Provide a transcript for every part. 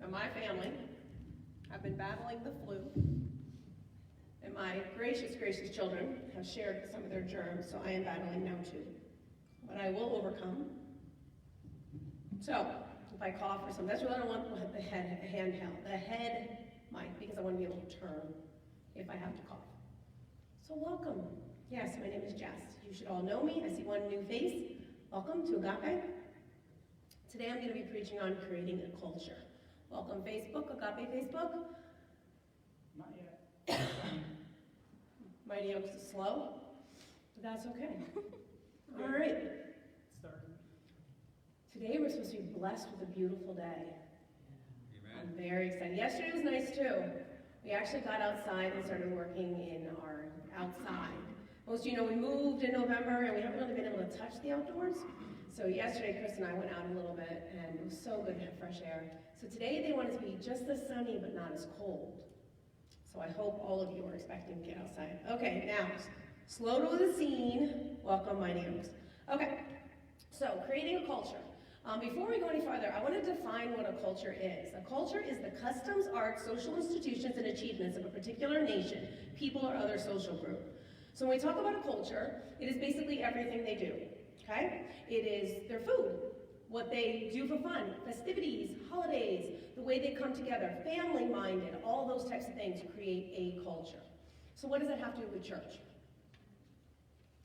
Now my family have been battling the flu, and my gracious, gracious children have shared some of their germs, so I am battling now too. But I will overcome. So, if I cough or something, that's why I don't want the head handheld, the head mic, because I want to be able to turn if I have to cough. So welcome. Yes, my name is Jess. You should all know me. I see one new face. Welcome to Agape. Today I'm going to be preaching on creating a culture. Welcome Facebook, Agape Facebook. Not yet. Mighty Oaks is slow, but that's okay. All right. Starting. Today we're supposed to be blessed with a beautiful day. Amen. I'm very excited. Yesterday was nice too. We actually got outside and started working in our outside. Most of you know we moved in November and we haven't really been able to touch the outdoors. So yesterday Chris and I went out a little bit and it was so good to have fresh air. So today they want it to be just as sunny but not as cold. So I hope all of you are expecting to get outside. Okay, now, slow to the scene. Welcome, my names. Okay, so creating a culture. Before we go any farther, I want to define what a culture is. A culture is the customs, arts, social institutions, and achievements of a particular nation, people, or other social group. So when we talk about a culture, it is basically everything they do, okay? It is their food, what they do for fun, festivities, holidays, the way they come together, family-minded, all those types of things create a culture. So what does that have to do with church?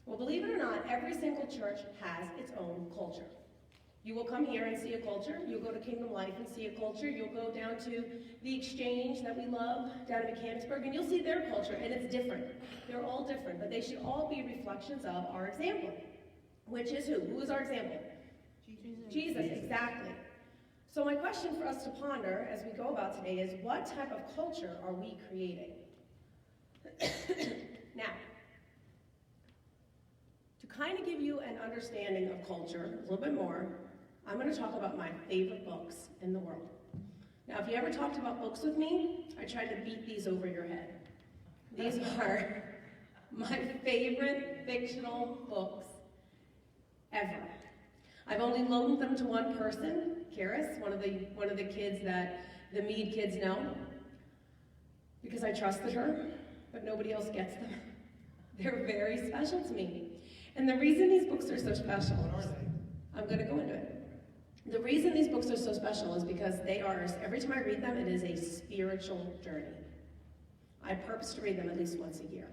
Well, believe it or not, every single church has its own culture. You will come here and see a culture. You'll go to Kingdom Life and see a culture. You'll go down to the Exchange that we love down in Mechanicsburg, and you'll see their culture, and it's different. They're all different, but they should all be reflections of our example, which is who? Who is our example? Jesus, exactly. So my question for us to ponder as we go about today is, what type of culture are we creating? Now, to kind of give you an understanding of culture a little bit more, I'm going to talk about my favorite books in the world. Now, if you ever talked about books with me, I tried to beat these over your head. These are my favorite fictional books ever. I've only loaned them to one person, Karis, one of the kids that the Mead kids know, because I trusted her, but nobody else gets them. They're very special to me. And the reason these books are so special, What are they? I'm going to go into it. The reason these books are so special is because they are, every time I read them, it is a spiritual journey. I purpose to read them at least once a year.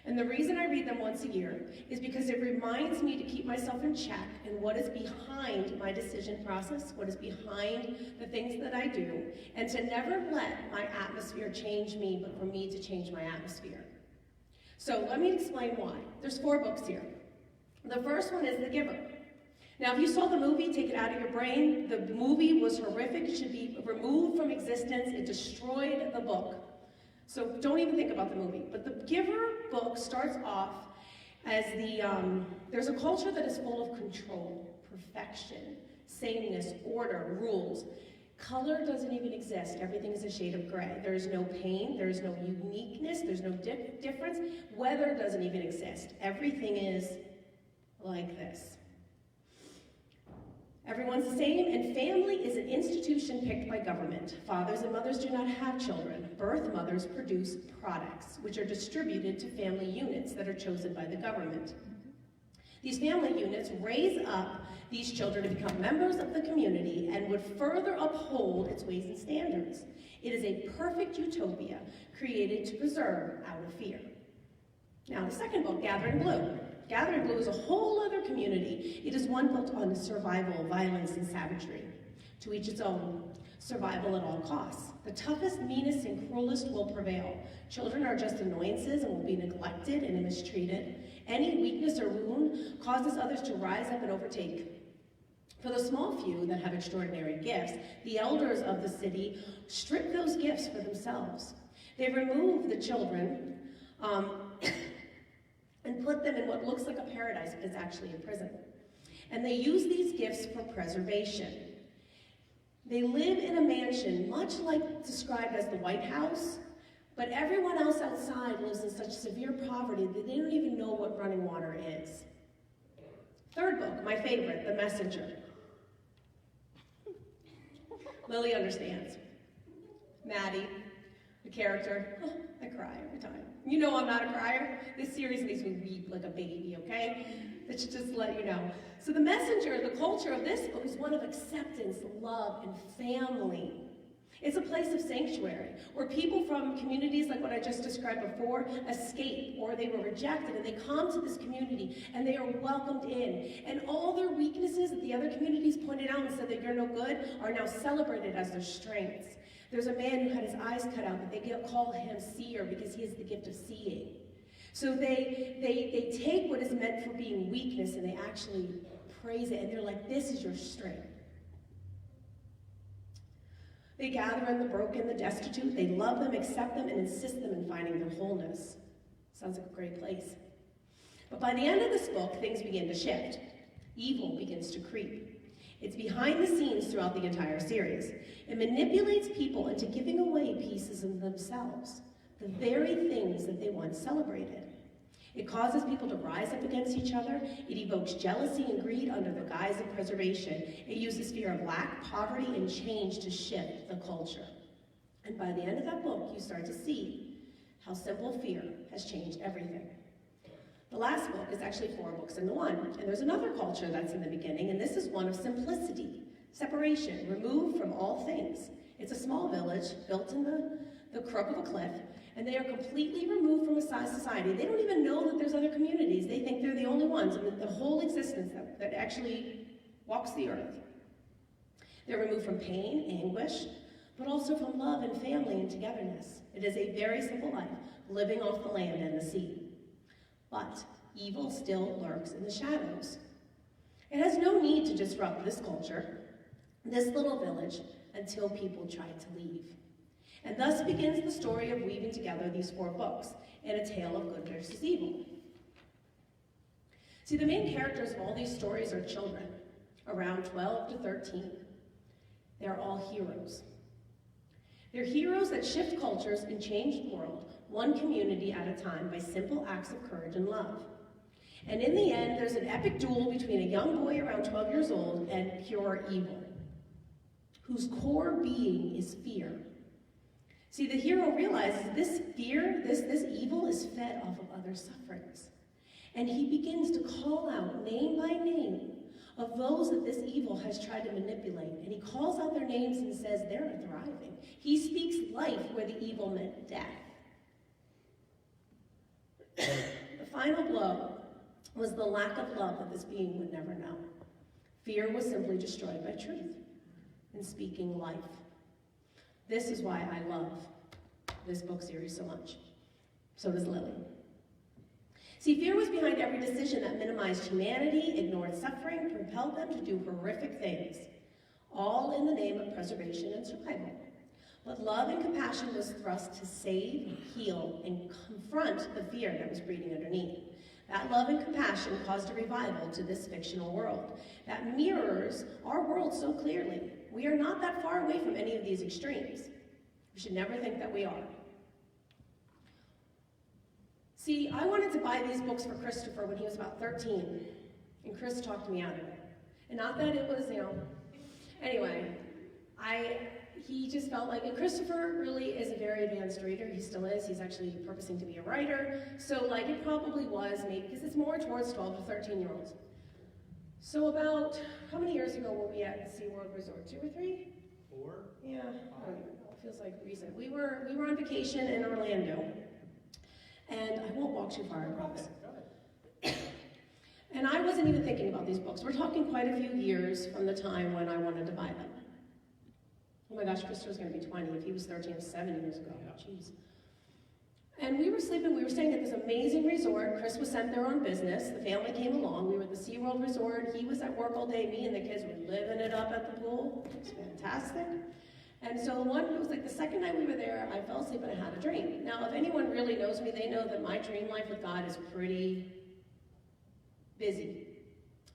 And the reason I read them once a year is because it reminds me to keep myself in check and what is behind my decision process, what is behind the things that I do, and to never let my atmosphere change me, but for me to change my atmosphere. So let me explain why. There's 4 books here. The first one is The Giver. Now, if you saw the movie, take it out of your brain. The movie was horrific. It should be removed from existence. It destroyed the book. So don't even think about the movie. But The Giver book starts off as there's a culture that is full of control, perfection, sameness, order, rules. Color doesn't even exist. Everything is a shade of gray. There is no pain. There is no uniqueness. There's no difference. Weather doesn't even exist. Everything is like this. Everyone's the same, and family is an institution picked by government. Fathers and mothers do not have children. Birth mothers produce products, which are distributed to family units that are chosen by the government. These family units raise up these children to become members of the community and would further uphold its ways and standards. It is a perfect utopia created to preserve out of fear. Now, the second book, Gathering Blue. Gathering Blue is a whole other community. It is one built on survival, violence, and savagery. To each its own. Survival at all costs. The toughest, meanest, and cruelest will prevail. Children are just annoyances and will be neglected and mistreated. Any weakness or wound causes others to rise up and overtake. For the small few that have extraordinary gifts, the elders of the city strip those gifts for themselves. They remove the children and put them in what looks like a paradise, but it's actually a prison. And they use these gifts for preservation. They live in a mansion, much like described as the White House, but everyone else outside lives in such severe poverty that they don't even know what running water is. Third book, my favorite, The Messenger. Lily understands. Maddie, the character, I cry every time. You know I'm not a crier. This series makes me weep like a baby, okay? That should just let you know. So the messenger, the culture of this book is one of acceptance, love, and family. It's a place of sanctuary where people from communities like what I just described before escape, or they were rejected, and they come to this community and they are welcomed in. And all their weaknesses that the other communities pointed out and said that you're no good are now celebrated as their strengths. There's a man who had his eyes cut out, but they call him seer because he has the gift of seeing. So they take what is meant for being weakness and they actually praise it, and they're like, this is your strength. They gather in the broken, the destitute, they love them, accept them, and assist them in finding their wholeness. Sounds like a great place. But by the end of this book, things begin to shift. Evil begins to creep. It's behind the scenes throughout the entire series. It manipulates people into giving away pieces of themselves, the very things that they once celebrated. It causes people to rise up against each other. It evokes jealousy and greed under the guise of preservation. It uses fear of lack, poverty, and change to shift the culture. And by the end of that book, you start to see how simple fear has changed everything. The last book is actually 4 books into one, and there's another culture that's in the beginning, and this is one of simplicity, separation, removed from all things. It's a small village built in the crook of a cliff, and they are completely removed from a society. They don't even know that there's other communities. They think they're the only ones in the whole existence that actually walks the earth. They're removed from pain, anguish, but also from love and family and togetherness. It is a very simple life, living off the land and the sea. But evil still lurks in the shadows. It has no need to disrupt this culture, this little village, until people try to leave. And thus begins the story of weaving together these 4 books in a tale of good versus evil. See, the main characters of all these stories are children, around 12 to 13. They're all heroes. They're heroes that shift cultures and change the world, one community at a time, by simple acts of courage and love. And in the end, there's an epic duel between a young boy around 12 years old and pure evil, whose core being is fear. See, the hero realizes this fear, this evil is fed off of other sufferings. And he begins to call out name by name of those that this evil has tried to manipulate. And he calls out their names and says they're thriving. He speaks life where the evil meant death. The final blow was the lack of love that this being would never know. Fear was simply destroyed by truth and speaking life. This is why I love this book series so much. So does Lily. See, fear was behind every decision that minimized humanity, ignored suffering, propelled them to do horrific things, all in the name of preservation and survival. But love and compassion was thrust to save, heal, and confront the fear that was breeding underneath. That love and compassion caused a revival to this fictional world that mirrors our world so clearly. We are not that far away from any of these extremes. We should never think that we are. See, I wanted to buy these books for Christopher when he was about 13, and Chris talked me out of it. And not that it was, anyway, he just felt like, and Christopher really is a very advanced reader. He still is. He's actually purposing to be a writer. So it probably was maybe, because it's more towards 12 to 13-year-olds. So about, how many years ago were we at SeaWorld Resort? 2 or 3? 4? Yeah, I don't even know. It feels like recent. We were on vacation in Orlando. And I won't walk too far, I promise. And I wasn't even thinking about these books. We're talking quite a few years from the time when I wanted to buy them. Oh my gosh, Christopher's gonna be 20. If he was 13, it was 7 years ago. Jeez. And we were staying at this amazing resort. Chris was sent there on business. The family came along. We were at the SeaWorld Resort. He was at work all day. Me and the kids were living it up at the pool. It was fantastic. And so it was like the second night we were there, I fell asleep and I had a dream. Now, if anyone really knows me, they know that my dream life with God is pretty busy.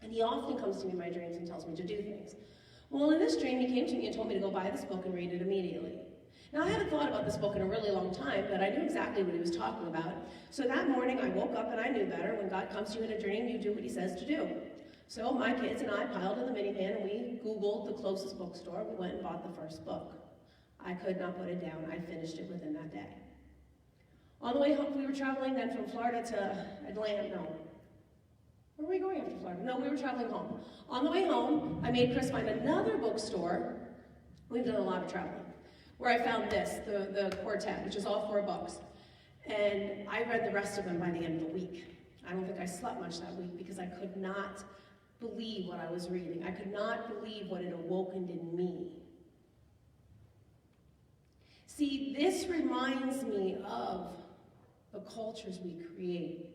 And he often comes to me in my dreams and tells me to do things. Well, in this dream, he came to me and told me to go buy this book and read it immediately. Now, I hadn't thought about this book in a really long time, but I knew exactly what he was talking about. So that morning, I woke up and I knew better. When God comes to you in a dream, you do what he says to do. So my kids and I piled in the minivan and we Googled the closest bookstore. We went and bought the first book. I could not put it down. I finished it within that day. On the way home, we were traveling then from Florida to Atlanta. No. Where were we going after Florida? No, we were traveling home. On the way home, I made Chris find another bookstore. We've done a lot of traveling. Where I found this, the quartet, which is all 4 books. And I read the rest of them by the end of the week. I don't think I slept much that week because I could not believe what I was reading. I could not believe what had awoken in me. See, this reminds me of the cultures we create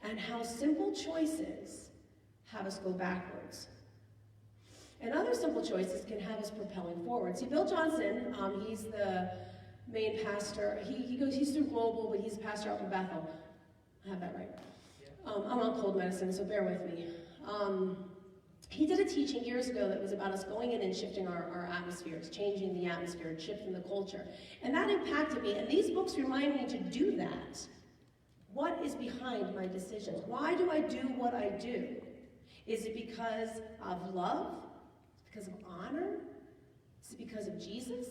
and how simple choices have us go backwards. And other simple choices can have us propelling forward. See, Bill Johnson, he's the main pastor. He's through Global, but he's a pastor out in Bethel. I have that right. I'm on cold medicine, so bear with me. He did a teaching years ago that was about us going in and shifting our atmospheres, changing the atmosphere, shifting the culture. And that impacted me, and these books remind me to do that. What is behind my decisions? Why do I do what I do? Is it because of love? Because of honor? Is it because of Jesus?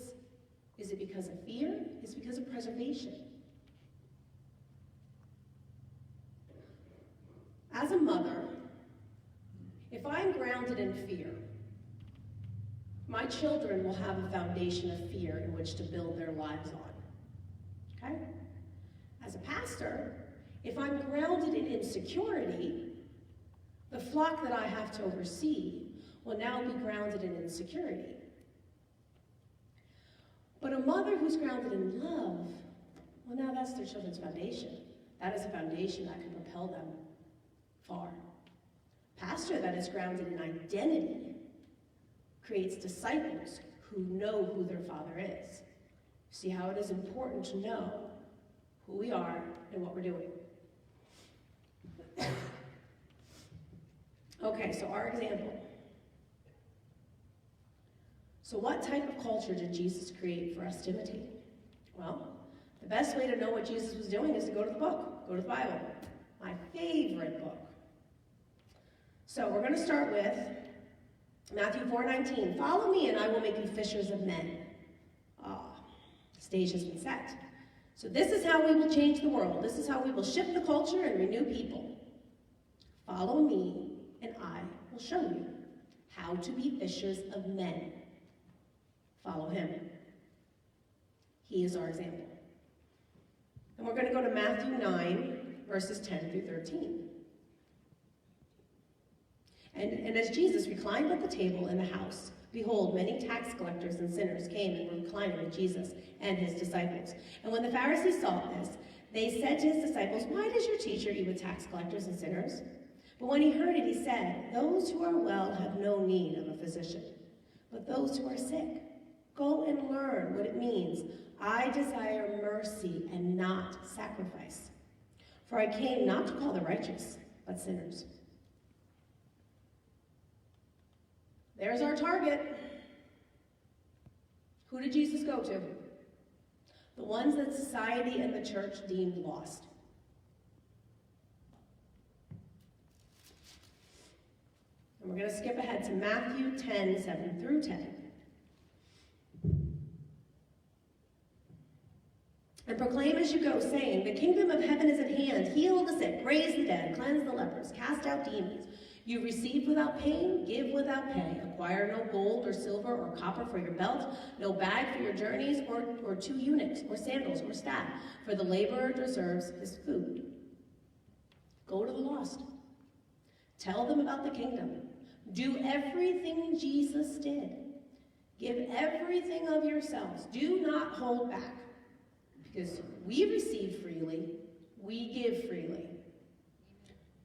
Is it because of fear? Is it because of preservation? As a mother, if I'm grounded in fear, my children will have a foundation of fear in which to build their lives on. Okay? As a pastor, if I'm grounded in insecurity, the flock that I have to oversee will now be grounded in insecurity. But a mother who's grounded in love, well, now that's their children's foundation. That is a foundation that can propel them far. Pastor that is grounded in identity creates disciples who know who their Father is. See how it is important to know who we are and what we're doing. Okay, so our example. So what type of culture did Jesus create for us to imitate? Well, the best way to know what Jesus was doing is to go to the book, go to the Bible. My favorite book. So we're going to start with Matthew 4:19. Follow me and I will make you fishers of men. The stage has been set. So this is how we will change the world. This is how we will shift the culture and renew people. Follow me and I will show you how to be fishers of men. Follow him. He is our example. And we're going to go to Matthew 9, verses 10 through 13. And as Jesus reclined at the table in the house, behold, many tax collectors and sinners came and were reclining with Jesus and his disciples. And when the Pharisees saw this, they said to his disciples, why does your teacher eat with tax collectors and sinners? But when he heard it, he said, those who are well have no need of a physician, but those who are sick. Go and learn what it means. I desire mercy and not sacrifice. For I came not to call the righteous, but sinners. There's our target. Who did Jesus go to? The ones that society and the church deemed lost. And we're going to skip ahead to Matthew 10, 7 through 10. And proclaim as you go, saying, the kingdom of heaven is at hand. Heal the sick, raise the dead, cleanse the lepers, cast out demons. You receive without paying, give without pay. Acquire no gold or silver or copper for your belt, no bag for your journeys, or 2 eunuchs, or sandals, or staff, for the laborer deserves his food. Go to the lost. Tell them about the kingdom. Do everything Jesus did. Give everything of yourselves. Do not hold back. Because we receive freely, we give freely.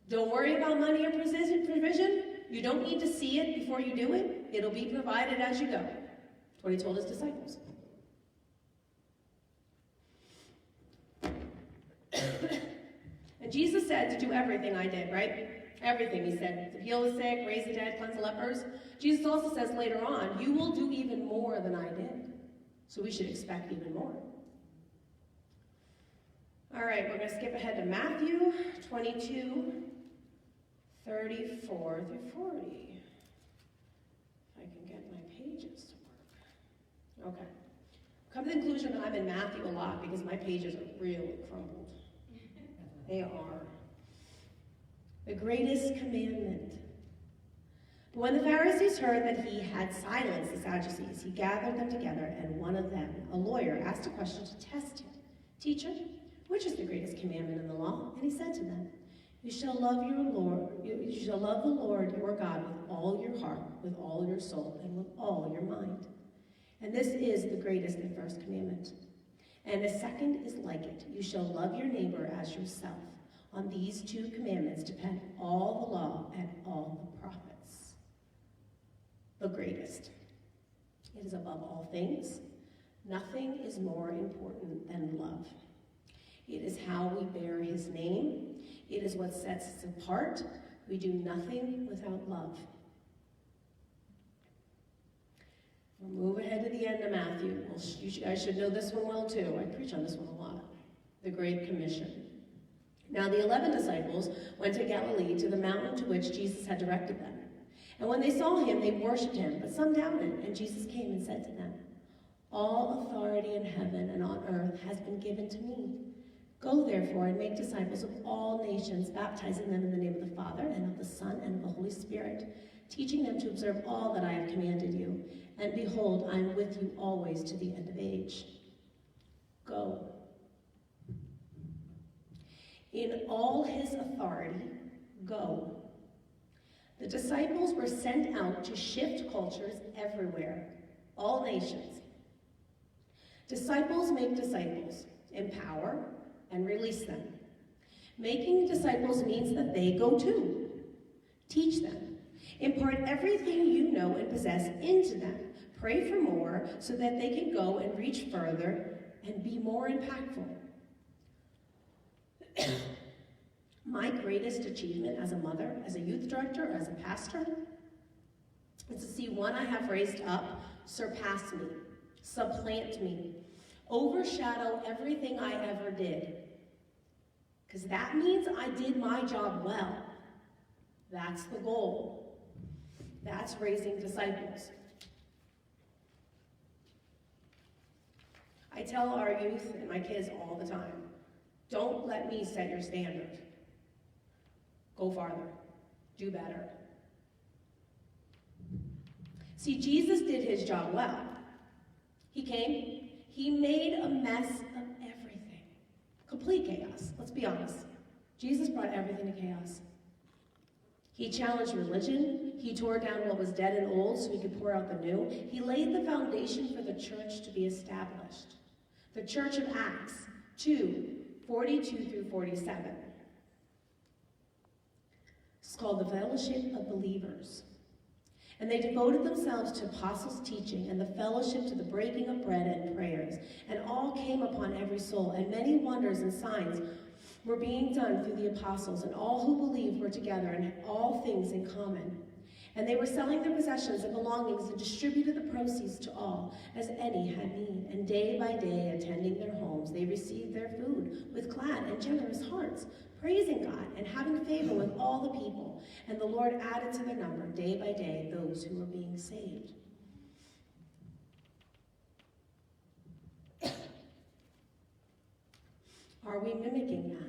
Don't worry about money or provision. You don't need to see it before you do it. It'll be provided as you go. That's what he told his disciples. And Jesus said to do everything I did, right? Everything, he said. To heal the sick, raise the dead, cleanse the lepers. Jesus also says later on, you will do even more than I did. So we should expect even more. All right, we're going to skip ahead to Matthew 22, 34 through 40. If I can get my pages to work. Okay. Come to the conclusion that I'm in Matthew a lot because my pages are really crumbled. They are. The greatest commandment. But when the Pharisees heard that he had silenced the Sadducees, he gathered them together, and one of them, a lawyer, asked a question to test him. Teacher, which is the greatest commandment in the law? And he said to them, you shall love the Lord your God with all your heart, with all your soul, and with all your mind. And this is the greatest and first commandment. And a second is like it. You shall love your neighbor as yourself. On these two commandments depend all the law and all the prophets. The greatest. It is above all things. Nothing is more important than love. It is how we bear his name. It is what sets us apart. We do nothing without love. We'll move ahead to the end of Matthew. Well, you guys should know this one well too. I preach on this one a lot. The Great Commission. Now the 11 disciples went to Galilee, to the mountain to which Jesus had directed them. And when they saw him, they worshipped him, but some doubted. And Jesus came and said to them, all authority in heaven and on earth has been given to me. Go therefore and make disciples of all nations, baptizing them in the name of the Father and of the Son and of the Holy Spirit, teaching them to observe all that I have commanded you. And behold, I am with you always to the end of age. Go. In all his authority, go. The disciples were sent out to shift cultures everywhere, all nations. Disciples make disciples, empower, and release them. Making disciples means that they go too. Teach them. Impart everything you know and possess into them. Pray for more so that they can go and reach further and be more impactful. My greatest achievement as a mother, as a youth director, as a pastor, is to see one I have raised up surpass me, supplant me, overshadow everything I ever did. Because that means I did my job well. That's the goal. That's raising disciples. I tell our youth and my kids all the time, don't let me set your standard. Go farther. Do better. See, Jesus did his job well. He came, he made a mess of everything. Complete chaos, let's be honest. Jesus brought everything to chaos. He challenged religion. He tore down what was dead and old so he could pour out the new. He laid the foundation for the church to be established. The church of Acts 2:42 through 47. It's called the Fellowship of Believers. And they devoted themselves to apostles' teaching and the fellowship, to the breaking of bread and prayers. And all came upon every soul, and many wonders and signs were being done through the apostles, and all who believed were together and had all things in common. And they were selling their possessions and belongings and distributed the proceeds to all, as any had need. And day by day, attending their homes, they received their food with glad and generous hearts, praising God and having favor with all the people. And the Lord added to their number day by day those who were being saved. Are we mimicking that?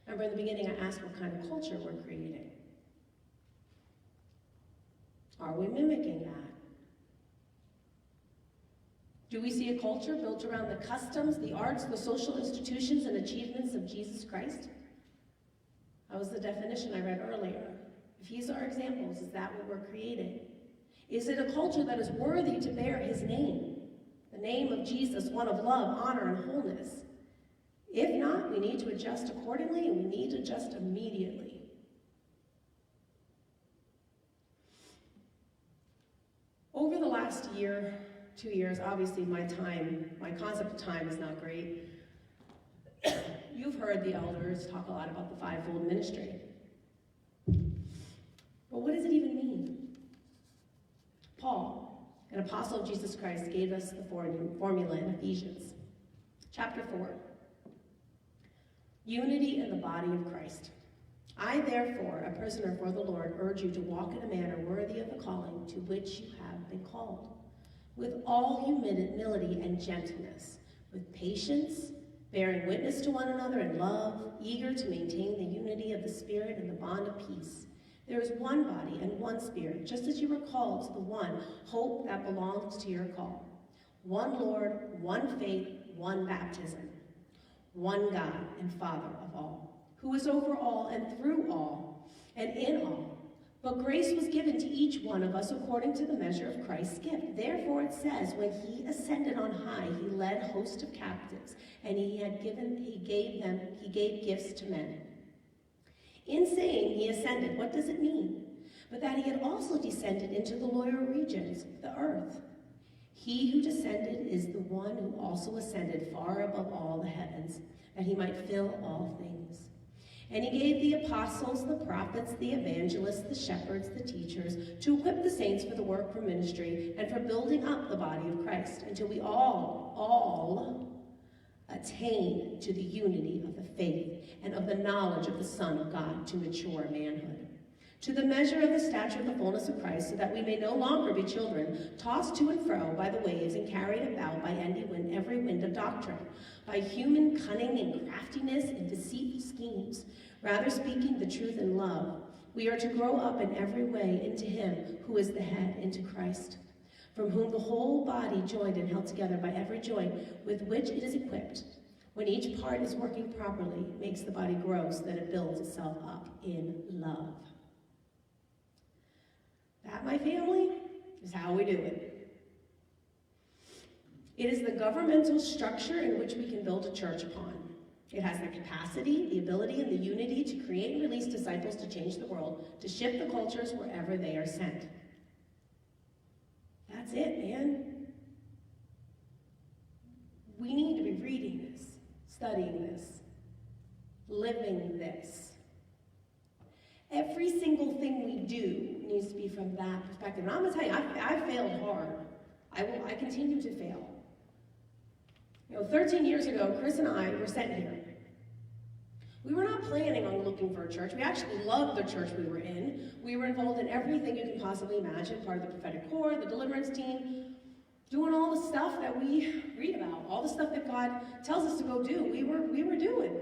Remember in the beginning I asked what kind of culture we're creating. Are we mimicking that? Do we see a culture built around the customs, the arts, the social institutions, and achievements of Jesus Christ? That was the definition I read earlier. If he's our examples, is that what we're creating? Is it a culture that is worthy to bear his name? The name of Jesus, one of love, honor, and wholeness. If not, we need to adjust accordingly, and we need to adjust immediately. Over the last year, 2 years, obviously my concept of time is not great. You've heard the elders talk a lot about the fivefold ministry. But what does it even mean? Paul, an apostle of Jesus Christ, gave us the formula in Ephesians. Chapter 4. unity in the body of Christ. I, therefore, a prisoner for the Lord, urge you to walk in a manner worthy of the calling to which you have been called, with all humility and gentleness, with patience, bearing witness to one another in love, eager to maintain the unity of the Spirit and the bond of peace. There is one body and one Spirit, just as you were called to the one hope that belongs to your call. One Lord, one faith, one baptism, one God and Father of all, who is over all and through all and in all. But grace was given to each one of us according to the measure of Christ's gift. Therefore it says, when he ascended on high, he led hosts of captives, and he gave gifts to men. In saying he ascended, what does it mean? But that he had also descended into the lower regions, the earth. He who descended is the one who also ascended far above all the heavens, that he might fill all things. And he gave the apostles, the prophets, the evangelists, the shepherds, the teachers, to equip the saints for the work for ministry and for building up the body of Christ, until we all attain to the unity of the faith and of the knowledge of the Son of God, to mature manhood, to the measure of the stature of the fullness of Christ, so that we may no longer be children, tossed to and fro by the waves and carried about by every wind of doctrine, by human cunning and craftiness and deceitful schemes. Rather, speaking the truth in love, we are to grow up in every way into him who is the head, into Christ, from whom the whole body, joined and held together by every joint with which it is equipped, when each part is working properly, makes the body grow so that it builds itself up in love. That, my family, is how we do it. It is the governmental structure in which we can build a church upon. It has the capacity, the ability, and the unity to create and release disciples to change the world, to shift the cultures wherever they are sent. That's it, man. We need to be reading this, studying this, living this. Every single thing we do needs to be from that perspective. And I'm going to tell you, I failed hard. I continue to fail. 13 years ago, Chris and I were sent here. We were not planning on looking for a church. We actually loved the church we were in. We were involved in everything you can possibly imagine, part of the prophetic corps, the deliverance team, doing all the stuff that we read about, all the stuff that God tells us to go do. We were doing.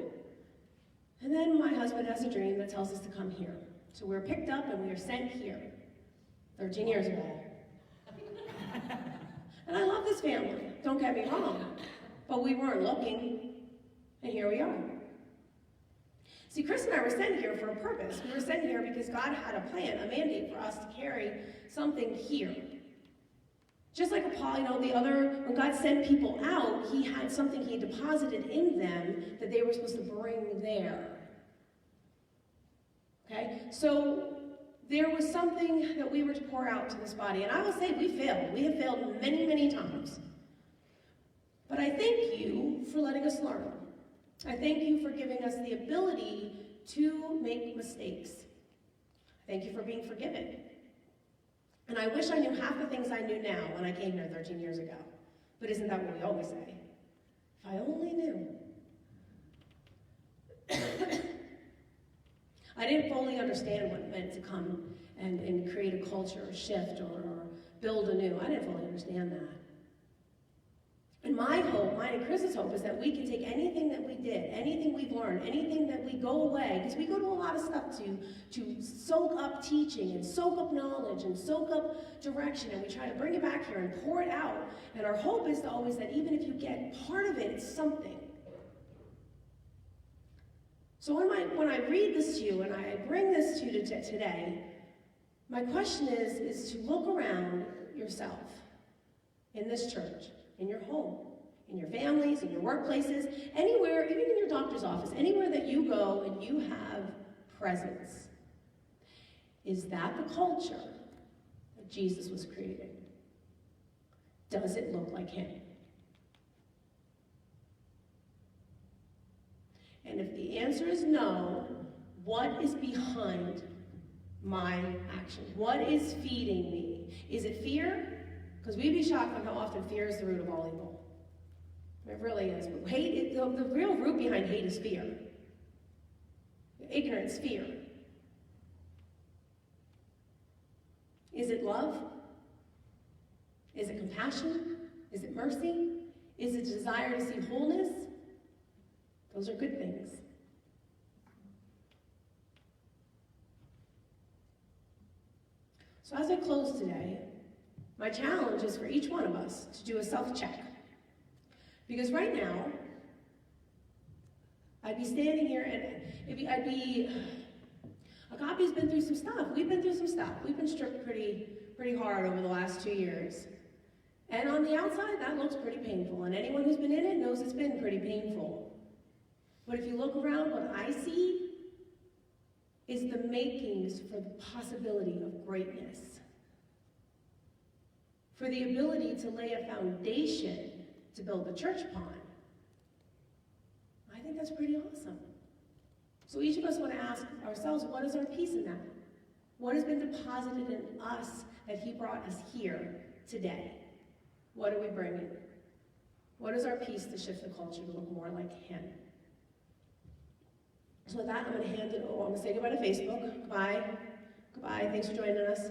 And then my husband has a dream that tells us to come here. So we were picked up and we were sent here 13 years ago. And I love this family, don't get me wrong. But we weren't looking, and here we are. See, Chris and I were sent here for a purpose. We were sent here because God had a plan, a mandate for us to carry something here. Just like when God sent people out, he had something he deposited in them that they were supposed to bring there. Okay? So there was something that we were to pour out to this body. And I will say we failed. We have failed many, many times. But I thank you for letting us learn. I thank you for giving us the ability to make mistakes. Thank you for being forgiven. And I wish I knew half the things I knew now when I came here 13 years ago. But isn't that what we always say? If I only knew. I didn't fully understand what it meant to come and create a culture, or shift, or build anew. I didn't fully understand that. And my hope, mine and Chris's hope, is that we can take anything that we did, anything we've learned, anything that we go away, because we go to a lot of stuff to soak up teaching and soak up knowledge and soak up direction, and we try to bring it back here and pour it out. And our hope is always that even if you get part of it, it's something. So when I read this to you and I bring this to you today, my question is to look around yourself in this church, in your home, in your families, in your workplaces, anywhere, even in your doctor's office, anywhere that you go and you have presence. Is that the culture that Jesus was creating? Does it look like him? And if the answer is no, what is behind my actions? What is feeding me? Is it fear? Because we'd be shocked on how often fear is the root of all evil. It really is. But hate, the real root behind hate is fear. ignorance, fear? Is it love? Is it compassion? Is it mercy? Is it desire to see wholeness? Those are good things. So as I close today, my challenge is for each one of us to do a self-check. Because right now, I'd be standing here and Agape's been through some stuff. We've been through some stuff. We've been stripped pretty hard over the last 2 years. And on the outside, that looks pretty painful. And anyone who's been in it knows it's been pretty painful. But if you look around, what I see is the makings for the possibility of greatness. For the ability to lay a foundation to build the church upon. I think that's pretty awesome. So each of us want to ask ourselves, what is our piece in that? What has been deposited in us that he brought us here today? What are we bringing? What is our piece to shift the culture to look more like him? So with that, I'm going to hand it over. I'm going to say goodbye to Facebook. Goodbye. Goodbye. Thanks for joining us.